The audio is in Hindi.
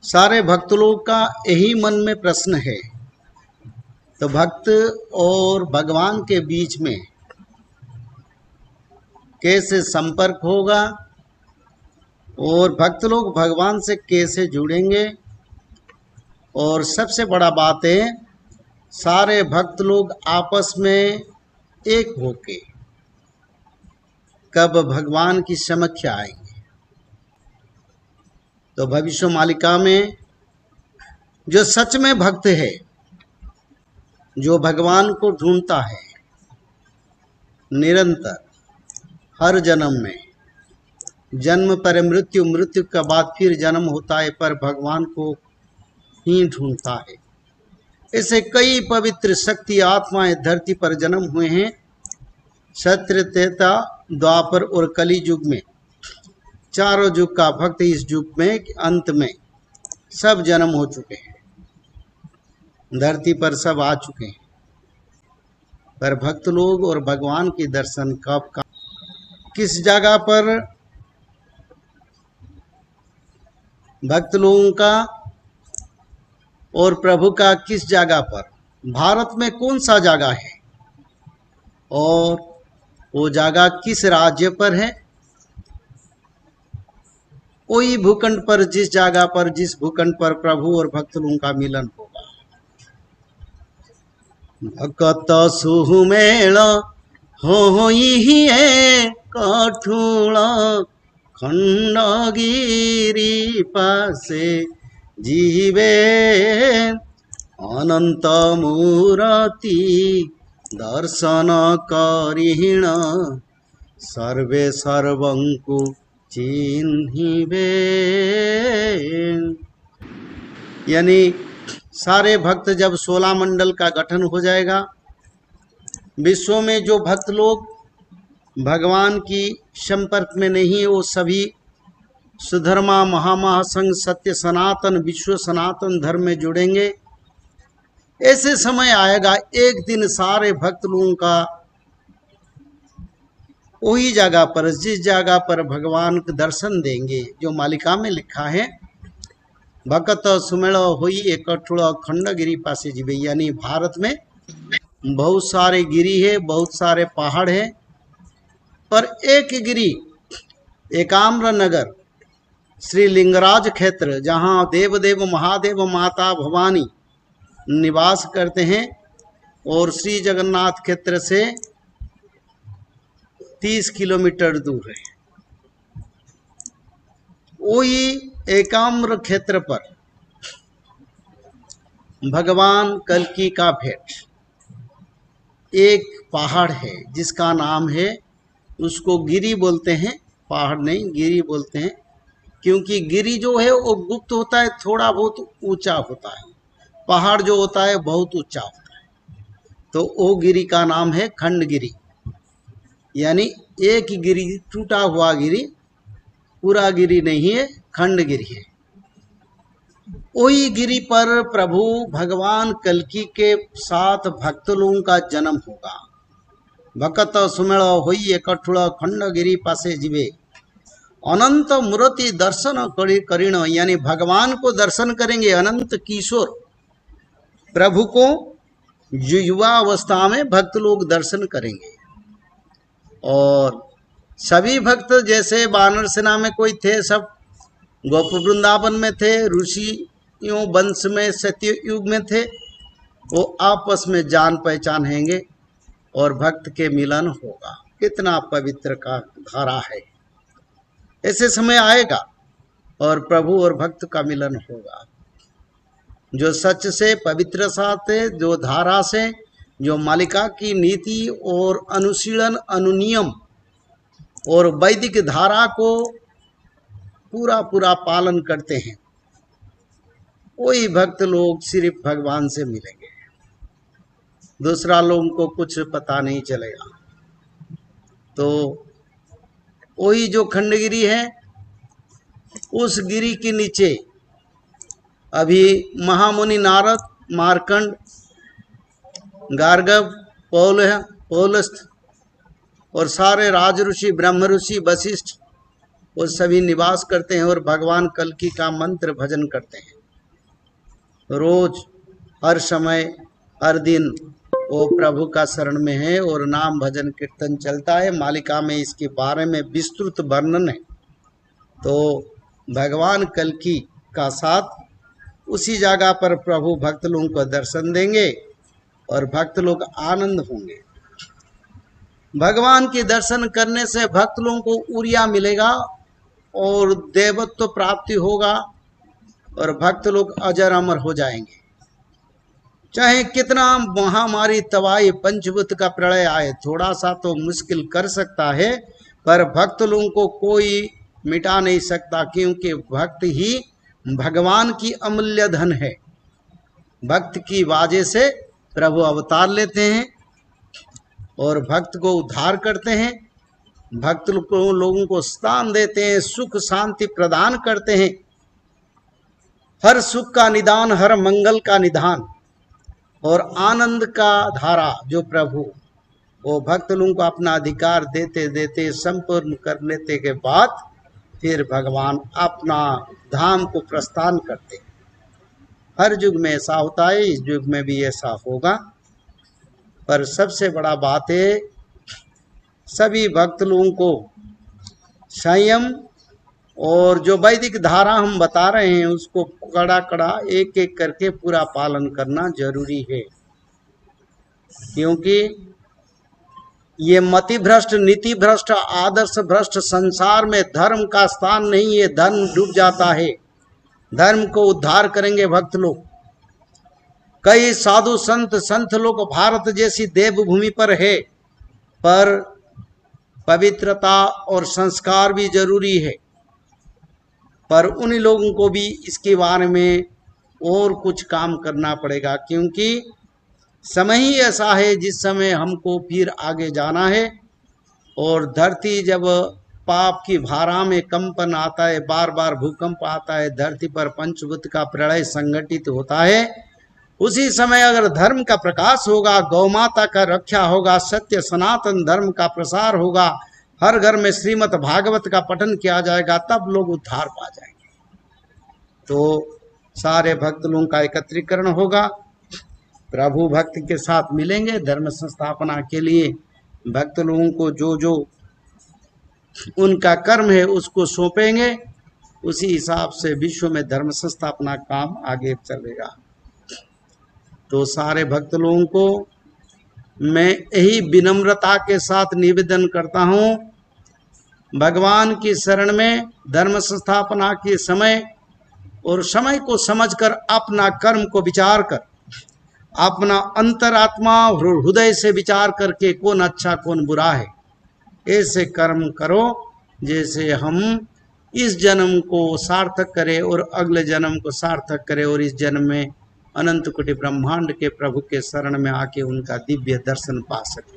सारे भक्त लोग का यही मन में प्रश्न है। तो भक्त और भगवान के बीच में कैसे संपर्क होगा और भक्त लोग भगवान से कैसे जुड़ेंगे। और सबसे बड़ा बात है, सारे भक्त लोग आपस में एक होके कब भगवान की समक्ष आएंगे। तो भविष्य मालिका में जो सच में भक्त है, जो भगवान को ढूंढता है निरंतर, हर जन्म में, जन्म पर मृत्यु, मृत्यु के बाद फिर जन्म होता है, पर भगवान को ही ढूंढता है। ऐसे कई पवित्र शक्ति आत्माएं धरती पर जन्म हुए हैं। सत्य, त्रेता, द्वापर और कली युग में, चारों युग का भक्त इस युग में अंत में सब जन्म हो चुके हैं, धरती पर सब आ चुके हैं। पर भक्त लोग और भगवान के दर्शन कब का, किस जगह पर भक्त लोगों का और प्रभु का किस जगह पर, भारत में कौन सा जगह है और वो जगह किस राज्य पर है। कोई भूखंड पर, जिस जगह पर, जिस भूखंड पर प्रभु और भक्त लोगों का मिलन होगा। भक्त सुमेल हो है कठोल खंडगिरी पासे जीवे अनंत मूर्ति दर्शन करिण सर्वे सर्वंकु चिन्हिबे। यानी सारे भक्त जब 16 मंडल का गठन हो जाएगा, विश्व में जो भक्त लोग भगवान की संपर्क में नहीं, वो सभी सुधर्मा महामहासंघ सत्य सनातन विश्व सनातन धर्म में जुड़ेंगे। ऐसे समय आएगा एक दिन सारे भक्त लोगों का वही जगह पर, जिस जगह पर भगवान के दर्शन देंगे, जो मालिका में लिखा है, भक्त सुमेल होई एकठुल खंडगिरी पासे जीवे। यानी भारत में बहुत सारे गिरी है, बहुत सारे पहाड़ है, पर एक गिरी एकाम्र नगर श्री लिंगराज क्षेत्र, जहाँ देवदेव महादेव माता भवानी निवास करते हैं, और श्री जगन्नाथ क्षेत्र से 30 किलोमीटर दूर है। वही एकाम्र क्षेत्र पर भगवान कल्कि का भेंट, एक पहाड़ है जिसका नाम है, उसको गिरी बोलते हैं, पहाड़ नहीं गिरी बोलते हैं, क्योंकि गिरी जो है वो गुप्त होता है, थोड़ा बहुत ऊंचा होता है, पहाड़ जो होता है बहुत ऊंचा होता है। तो वो गिरी का नाम है खंडगिरी। यानी एक गिरी, टूटा हुआ गिरी, पूरा गिरी नहीं है, खंडगिरी है। वही गिरी पर प्रभु भगवान कल्कि के साथ भक्त लोगों का जन्म होगा। भक्त सुमेल होई एकठुल खंडगिरी पासे जीवे अनंत मूर्ति दर्शन करिण। यानी भगवान को दर्शन करेंगे, अनंत किशोर प्रभु को युवा अवस्था में भक्त लोग दर्शन करेंगे। और सभी भक्त जैसे वानर सेना में कोई थे, सब गोप वृंदावन में थे, ऋषियों वंश में सत्य युग में थे, वो आपस में जान पहचान हैंगे और भक्त के मिलन होगा। कितना पवित्र का धारा है। ऐसे समय आएगा और प्रभु और भक्त का मिलन होगा, जो सच से, पवित्र से, जो धारा से, जो मालिका की नीति और अनुशीलन अनुनियम और वैदिक धारा को पूरा पूरा पालन करते हैं, वही भक्त लोग सिर्फ भगवान से मिलेंगे। दूसरा लोगों को कुछ पता नहीं चलेगा। तो वही जो खंडगिरी है, उस गिरी के नीचे अभी महामुनि नारद, मार्कंड, गार्गव, पौलस्थ और सारे राज ऋषि, ब्रह्म ऋषि, वशिष्ठ, वो सभी निवास करते हैं और भगवान कल्कि का मंत्र भजन करते हैं। रोज हर समय हर दिन वो प्रभु का शरण में है और नाम भजन कीर्तन चलता है। मालिका में इसके बारे में विस्तृत वर्णन है। तो भगवान कल्कि का साथ उसी जगह पर प्रभु भक्त लोगों को दर्शन देंगे और भक्त लोग आनंद होंगे। भगवान के दर्शन करने से भक्त लोगों को ऊर्जा मिलेगा और देवत्व प्राप्ति होगा और भक्त लोग अजर अमर हो जाएंगे। चाहे कितना महामारी तबाही पंचभूत का प्रलय आए, थोड़ा सा तो मुश्किल कर सकता है, पर भक्त लोगों को कोई मिटा नहीं सकता, क्योंकि भक्त ही भगवान की अमूल्य धन है। भक्त की वजह से प्रभु अवतार लेते हैं और भक्त को उद्धार करते हैं, भक्त लोगों को स्थान देते हैं, सुख शांति प्रदान करते हैं, हर सुख का निदान, हर मंगल का निधान और आनंद का धारा जो प्रभु वो भक्त लोगों को अपना अधिकार देते देते संपूर्ण कर लेते के बाद फिर भगवान अपना धाम को प्रस्थान करते। हर युग में ऐसा होता है, इस युग में भी ऐसा होगा। पर सबसे बड़ा बात है सभी भक्त लोगों को संयम और जो वैदिक धारा हम बता रहे हैं उसको कड़ा कड़ा एक एक करके पूरा पालन करना जरूरी है, क्योंकि ये मति भ्रष्ट, नीति भ्रष्ट, आदर्श भ्रष्ट संसार में धर्म का स्थान नहीं है। धर्म डूब जाता है। धर्म को उद्धार करेंगे भक्त लोग। कई साधु संत लोग भारत जैसी देवभूमि पर है, पर पवित्रता और संस्कार भी जरूरी है। पर उन लोगों को भी इसके बारे में और कुछ काम करना पड़ेगा, क्योंकि समय ही ऐसा है जिस समय हमको फिर आगे जाना है। और धरती जब पाप की धारा में कंपन आता है, बार बार भूकंप आता है, धरती पर पंचभूत का प्रलय संगठित होता है, उसी समय अगर धर्म का प्रकाश होगा, गौ माता का रक्षा होगा, सत्य सनातन धर्म का प्रसार होगा, हर घर में श्रीमद् भागवत का पठन किया जाएगा, तब लोग उद्धार पा जाएंगे। तो सारे भक्त लोगों का एकत्रीकरण होगा, प्रभु भक्त के साथ मिलेंगे, धर्म संस्थापना के लिए भक्त लोगों को जो जो उनका कर्म है उसको सौंपेंगे, उसी हिसाब से विश्व में धर्म संस्थापना काम आगे चलेगा। तो सारे भक्त लोगों को मैं यही विनम्रता के साथ निवेदन करता हूँ, भगवान की शरण में धर्म संस्थापना के समय और समय को समझकर अपना कर्म को विचार कर, अपना अंतरात्मा हृदय से विचार करके कौन अच्छा कौन बुरा है, ऐसे कर्म करो जैसे हम इस जन्म को सार्थक करें और अगले जन्म को सार्थक करें और इस जन्म में अनंत कोटि ब्रह्मांड के प्रभु के शरण में आके उनका दिव्य दर्शन पा सके।